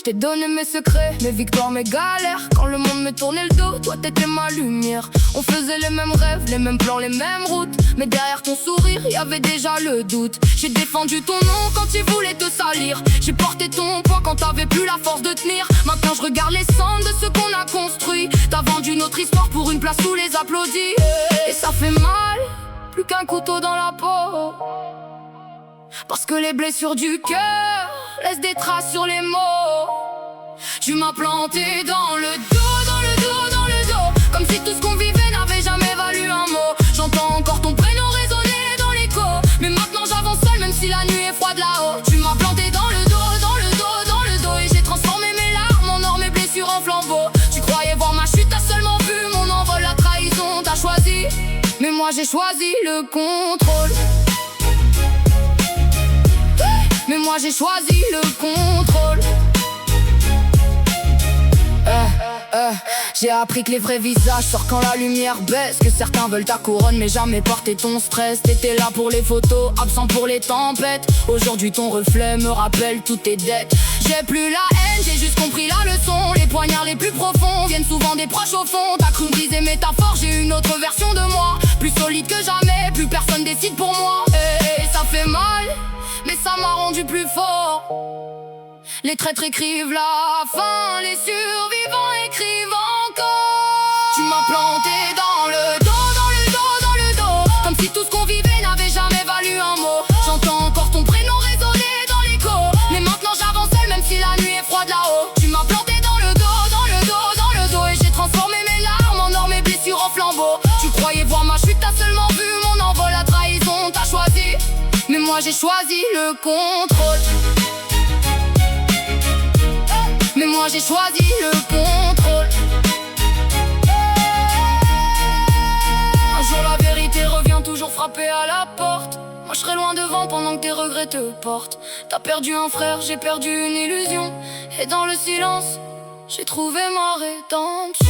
t'ai donné mes secrets, mes victoires, mes galères. Quand le monde me tournait le dos, toi t'étais ma lumière. On faisait les mêmes rêves, les mêmes plans, les mêmes routes. Mais derrière ton sourire, y avait déjà le doute. J'ai défendu ton nom quand ils voulaient te salir. J'ai porté ton poids quand t'avais plus la force de tenir. Maintenant je regarde les cendres de ce qu'on a construit. T'as vendu notre histoire pour une place où les applaudit. Et ça fait mal, plus qu'un couteau dans la peau. Parce que les blessures du cœur laissent des traces sur les mots. Tu m'as planté dans le dos, dans le dos, dans le dos. Comme si tout ce qu'on vivait n'avait jamais valu un mot. J'entends encore ton prénom résonner dans l'écho. Mais maintenant j'avance seul même si la nuit est froide là-haut. Tu m'as planté dans le dos, dans le dos, dans le dos. Et j'ai transformé mes larmes en or, mes blessures en flambeaux. Tu croyais voir ma chute, t'as seulement vu mon envol, la trahison, t'as choisi. Mais moi j'ai choisi le contrôle. Mais moi j'ai choisi le contrôle. J'ai appris que les vrais visages sortent quand la lumière baisse. Que certains veulent ta couronne mais jamais porter ton stress. T'étais là pour les photos, absent pour les tempêtes. Aujourd'hui ton reflet me rappelle toutes tes dettes. J'ai plus la haine, j'ai juste compris la leçon. Les poignards les plus profonds viennent souvent des proches au fond. T'as cru me briser métaphore, j'ai une autre version de moi. Plus solide que jamais, plus personne décide pour moi. Et ça fait mal, mais ça m'a rendu plus fort. Les traîtres écrivent la fin, les survivants écrivent encore. Tu m'as planté dans le dos, dans le dos, dans le dos. Comme si tout ce qu'on vivait n'avait jamais valu un mot. J'entends encore ton prénom résonner dans l'écho. Mais maintenant j'avance seul même si la nuit est froide là-haut. Tu m'as planté dans le dos, dans le dos, dans le dos. Et j'ai transformé mes larmes en or, mes blessures en flambeaux. Tu croyais voir ma chute, t'as seulement vu mon envol, la trahison, t'as choisi. Mais moi j'ai choisi le contrôle. Mais moi j'ai choisi le contrôle. Un jour la vérité revient toujours frapper à la porte. Moi je serai loin devant pendant que tes regrets te portent. T'as perdu un frère, j'ai perdu une illusion. Et dans le silence, j'ai trouvé ma rédemption.